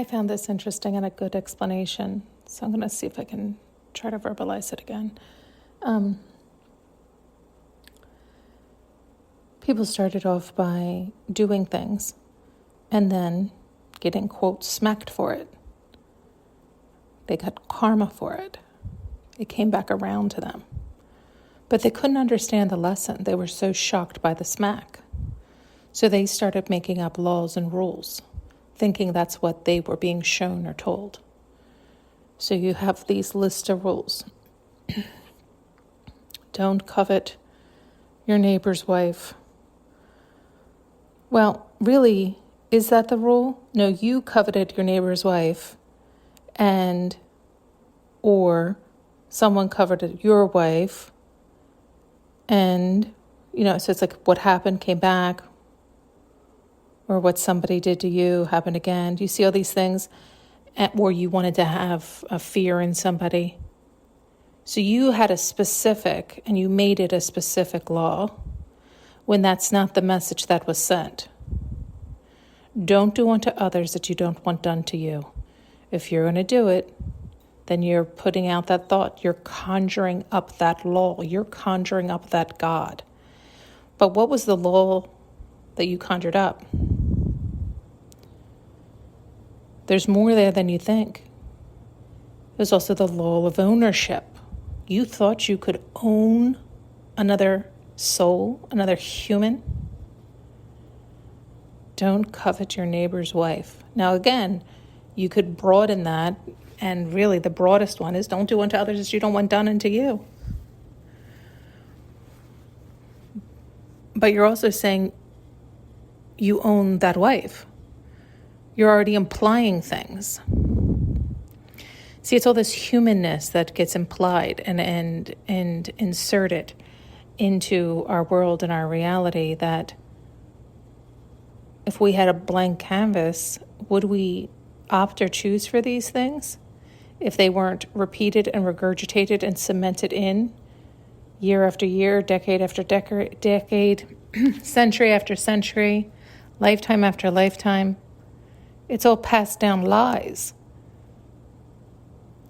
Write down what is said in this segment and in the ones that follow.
I found this interesting and a good explanation, so I'm going to see if I can try to verbalize it again. People started off by doing things and then getting, quote, smacked for it. They got karma for it. It came back around to them. But they couldn't understand the lesson. They were so shocked by the smack. So they started making up laws and rules, thinking that's what they were being shown or told. So you have these lists of rules. Don't covet your neighbor's wife. Well, really, is that the rule? No, you coveted your neighbor's wife, or someone coveted your wife, and, so it's like what happened came back, or what somebody did to you happened again. Do you see all these things? Or you wanted to have a fear in somebody. So you had a specific, and you made it a specific law, when that's not the message that was sent. Don't do unto others that you don't want done to you. If you're going to do it, then you're putting out that thought. You're conjuring up that law. You're conjuring up that God. But what was the law that you conjured up? There's more there than you think. There's also the law of ownership. You thought you could own another soul, another human. Don't covet your neighbor's wife. Now again, you could broaden that, and really the broadest one is don't do unto others as you don't want done unto you. But you're also saying you own that wife. You're already implying things. See, it's all this humanness that gets implied and inserted into our world and our reality, that if we had a blank canvas, would we opt or choose for these things if they weren't repeated and regurgitated and cemented in year after year, decade after decade, century after century, lifetime after lifetime? It's all passed down lies.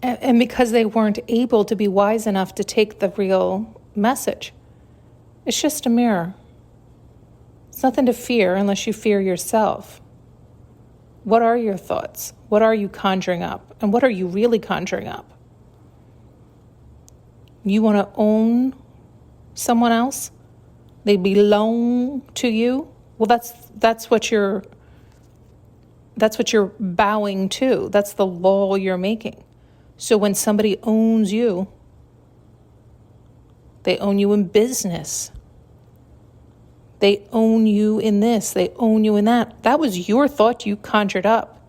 And because they weren't able to be wise enough to take the real message. It's just a mirror. It's nothing to fear unless you fear yourself. What are your thoughts? What are you conjuring up? And what are you really conjuring up? You want to own someone else? They belong to you? Well, that's what you're bowing to. That's the law you're making. So when somebody owns you, they own you in business. They own you in this. They own you in that. That was your thought you conjured up.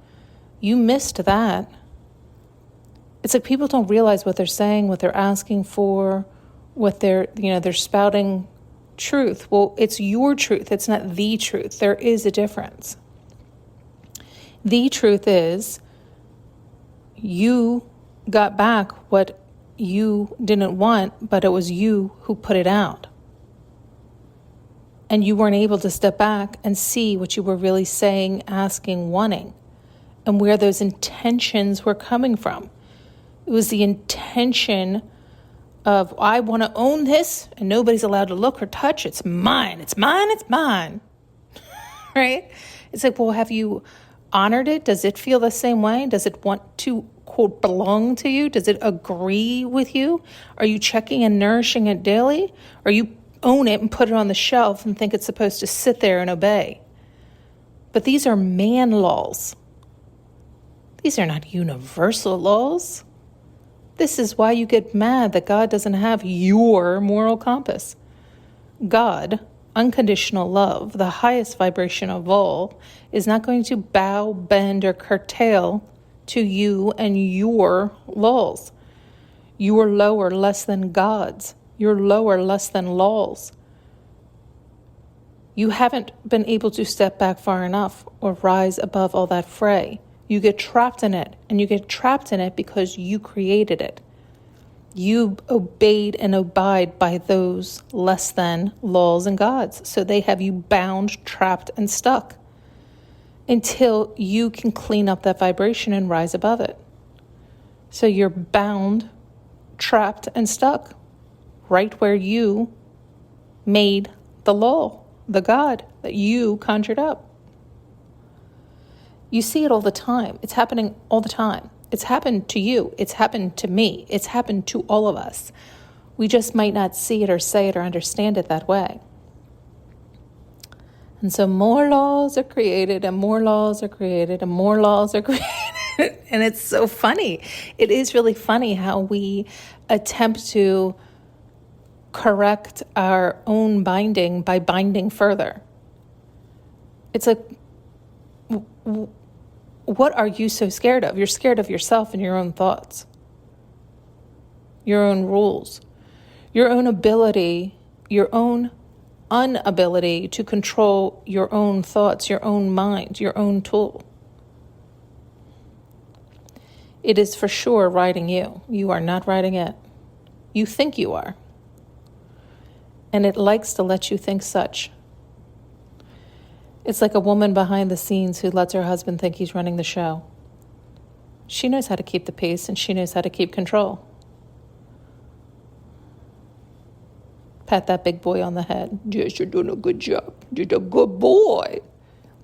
You missed that. It's like people don't realize what they're saying, what they're asking for, what they're spouting truth. Well, it's your truth. It's not the truth. There is a difference. The truth is you got back what you didn't want, but it was you who put it out. And you weren't able to step back and see what you were really saying, asking, wanting, and where those intentions were coming from. It was the intention of, I want to own this, and nobody's allowed to look or touch. It's mine. It's mine. It's mine. Right? It's like, well, have you honored it? Does it feel the same way? Does it want to, quote, belong to you? Does it agree with you? Are you checking and nourishing it daily? Or you own it and put it on the shelf and think it's supposed to sit there and obey? But these are man laws. These are not universal laws. This is why you get mad that God doesn't have your moral compass. God, unconditional love, the highest vibration of all, is not going to bow, bend, or curtail to you and your laws. You are lower, less than God's. You're lower, less than laws. You haven't been able to step back far enough or rise above all that fray. You get trapped in it, and you get trapped in it because you created it. You obeyed and abide by those less than laws and gods. So they have you bound, trapped, and stuck. until you can clean up that vibration and rise above it. So you're bound, trapped, and stuck right where you made the law, the God that you conjured up. You see it all the time. It's happening all the time. It's happened to you. It's happened to me. It's happened to all of us. We just might not see it or say it or understand it that way. And so more laws are created and more laws are created and more laws are created. And it's so funny. It is really funny how we attempt to correct our own binding by binding further. It's like, what are you so scared of? You're scared of yourself and your own thoughts, your own rules, your own ability, your own inability to control your own thoughts, your own mind, your own tool. It is for sure riding you. You are not riding it. You think you are. And it likes to let you think such. It's like a woman behind the scenes who lets her husband think he's running the show. She knows how to keep the peace and she knows how to keep control. Pat that big boy on the head. Yes, you're doing a good job. You're a good boy.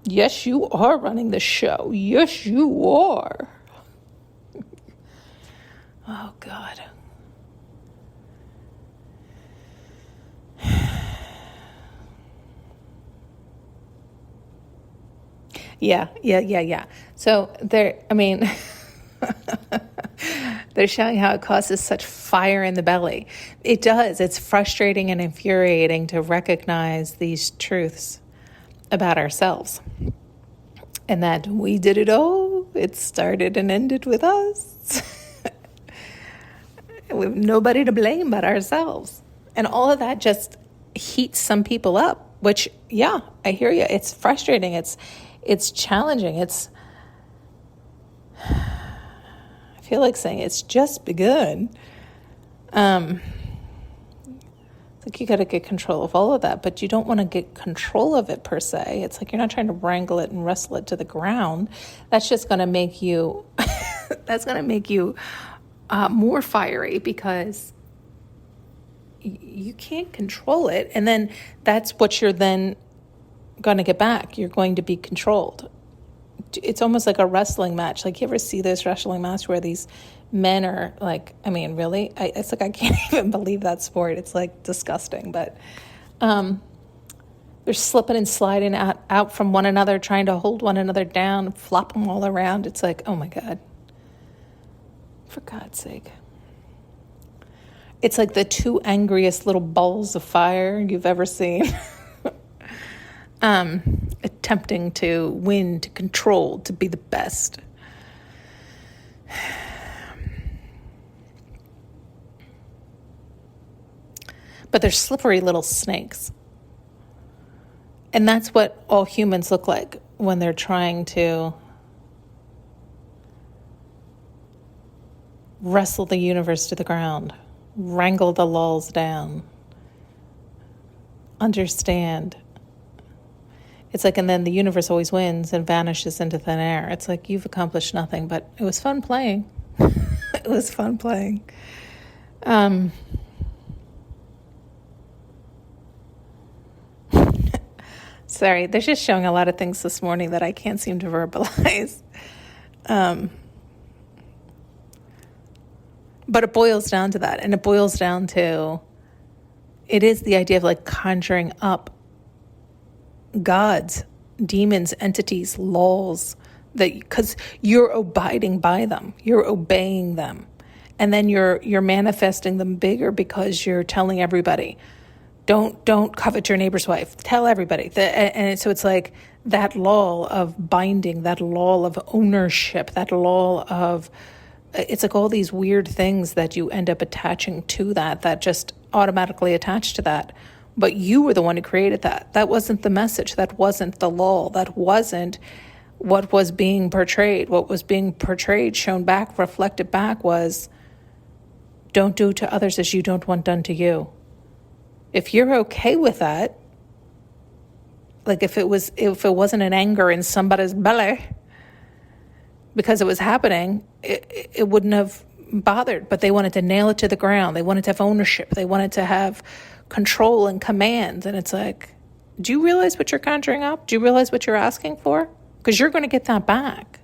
Yes, you are running the show. Yes, you are. Oh, God. Yeah. So they're showing how it causes such fire in the belly. It does. It's frustrating and infuriating to recognize these truths about ourselves. And that we did it all. It started and ended with us. We have nobody to blame but ourselves. And all of that just heats some people up, which, yeah, I hear you. It's frustrating. It's challenging. I feel like saying it's just begun. It's like you got to get control of all of that, but you don't want to get control of it per se. It's like you're not trying to wrangle it and wrestle it to the ground. That's just going to make you, more fiery because you can't control it. And then that's what you're then going to get back. You're going to be controlled. It's almost like a wrestling match. Like, you ever see this wrestling match where these men are like, really? It's like, I can't even believe that sport. It's like disgusting. But they're slipping and sliding out from one another, trying to hold one another down, flop them all around. It's like, oh my God. For God's sake. It's like the two angriest little balls of fire you've ever seen. Attempting to win, to control, to be the best. But they're slippery little snakes. And that's what all humans look like when they're trying to wrestle the universe to the ground, wrangle the laws down, understand. It's like, and then the universe always wins and vanishes into thin air. It's like, you've accomplished nothing, but it was fun playing. It was fun playing. Sorry, they're just showing a lot of things this morning that I can't seem to verbalize. But it boils down to that. And it boils down to, it is the idea of like conjuring up gods, demons, entities, laws, that because you're abiding by them, you're obeying them, and then you're manifesting them bigger because you're telling everybody, don't covet your neighbor's wife. Tell everybody. And so it's like that law of binding, that law of ownership, that law of, it's like all these weird things that you end up attaching to that just automatically attach to that. But you were the one who created that. That wasn't the message. That wasn't the law. That wasn't what was being portrayed. What was being portrayed, shown back, reflected back was, don't do to others as you don't want done to you. If you're okay with that, Like if it wasn't an anger in somebody's belly because it was happening, it wouldn't have bothered. But they wanted to nail it to the ground. They wanted to have ownership. They wanted to have control and command. And it's like, do you realize what you're conjuring up? Do you realize what you're asking for? Because you're going to get that back.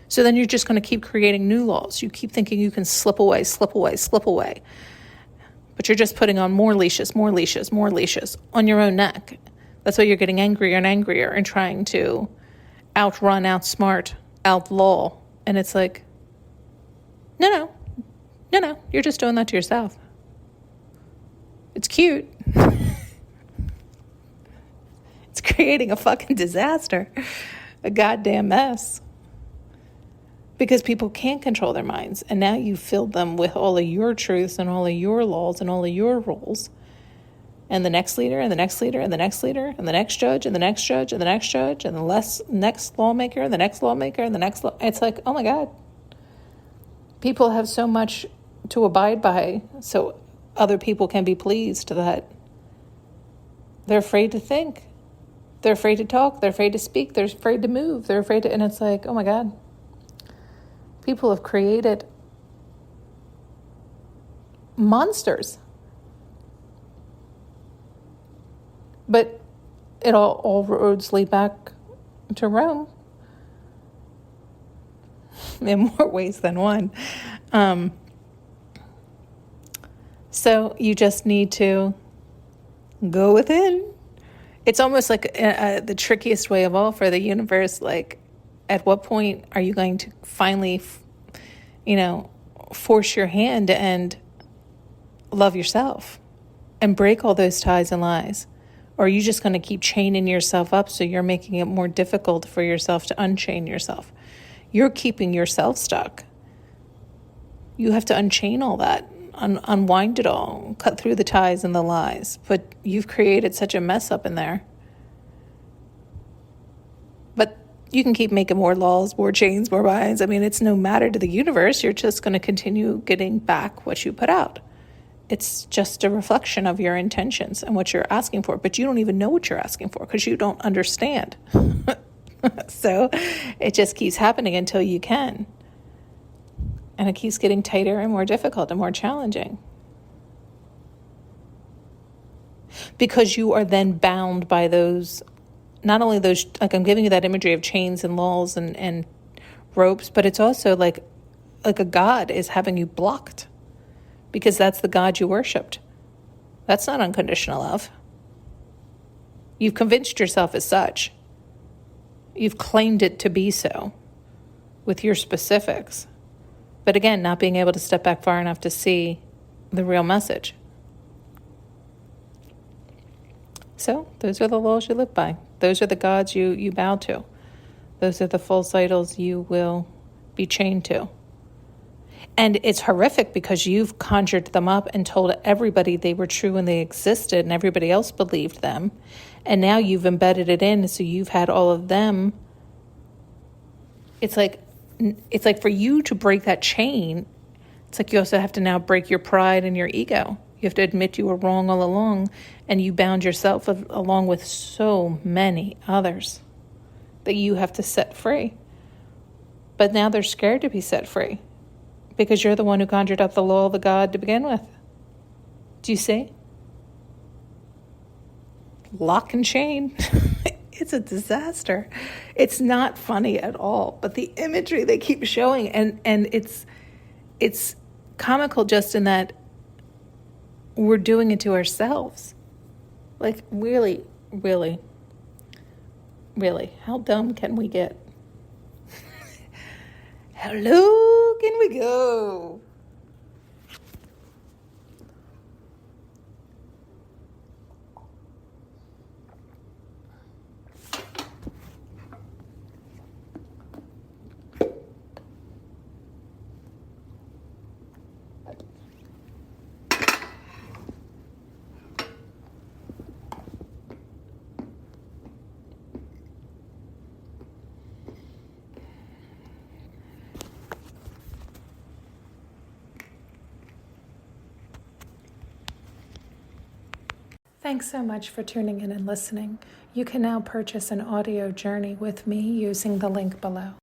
So then you're just going to keep creating new laws. You keep thinking you can slip away. But you're just putting on more leashes on your own neck. That's why you're getting angrier and angrier and trying to outrun, outsmart, outlaw. And it's like, no, you're just doing that to yourself. It's cute. It's creating a fucking disaster, a goddamn mess. Because people can't control their minds. And now you've filled them with all of your truths and all of your laws and all of your rules. And the next leader and the next leader and the next leader and the next judge and the next judge and the next judge and the next lawmaker and the next lawmaker and the next it's like, oh my God. People have so much to abide by so other people can be pleased that they're afraid to think. They're afraid to talk. They're afraid to speak. They're afraid to move. They're afraid to, and it's like, oh my God. People have created monsters. But all roads lead back to Rome in more ways than one. So you just need to go within. It's almost like the trickiest way of all for the universe. Like, at what point are you going to finally, force your hand and love yourself and break all those ties and lies? Or are you just going to keep chaining yourself up so you're making it more difficult for yourself to unchain yourself? You're keeping yourself stuck. You have to unchain all that, unwind it all, cut through the ties and the lies. But you've created such a mess up in there. But you can keep making more laws, more chains, more binds. I mean, it's no matter to the universe. You're just going to continue getting back what you put out. It's just a reflection of your intentions and what you're asking for. But you don't even know what you're asking for because you don't understand. So it just keeps happening until you can. And it keeps getting tighter and more difficult and more challenging. Because you are then bound by those, not only those, like I'm giving you that imagery of chains and laws and ropes, but it's also like a God is having you blocked. Because that's the God you worshipped. That's not unconditional love. You've convinced yourself as such. You've claimed it to be so with your specifics. But again, not being able to step back far enough to see the real message. So those are the laws you live by. Those are the gods you bow to. Those are the false idols you will be chained to. And it's horrific because you've conjured them up and told everybody they were true and they existed and everybody else believed them. And now you've embedded it in, so you've had all of them. It's like for you to break that chain, it's like you also have to now break your pride and your ego. You have to admit you were wrong all along, and you bound yourself along with so many others that you have to set free. But now they're scared to be set free because you're the one who conjured up the law of the God to begin with. Do you see? Lock and chain. It's a disaster. It's not funny at all, but the imagery they keep showing, and it's comical just in that we're doing it to ourselves. Like, really, really, really, how dumb can we get? How low can we go? Thanks so much for tuning in and listening. You can now purchase an audio journey with me using the link below.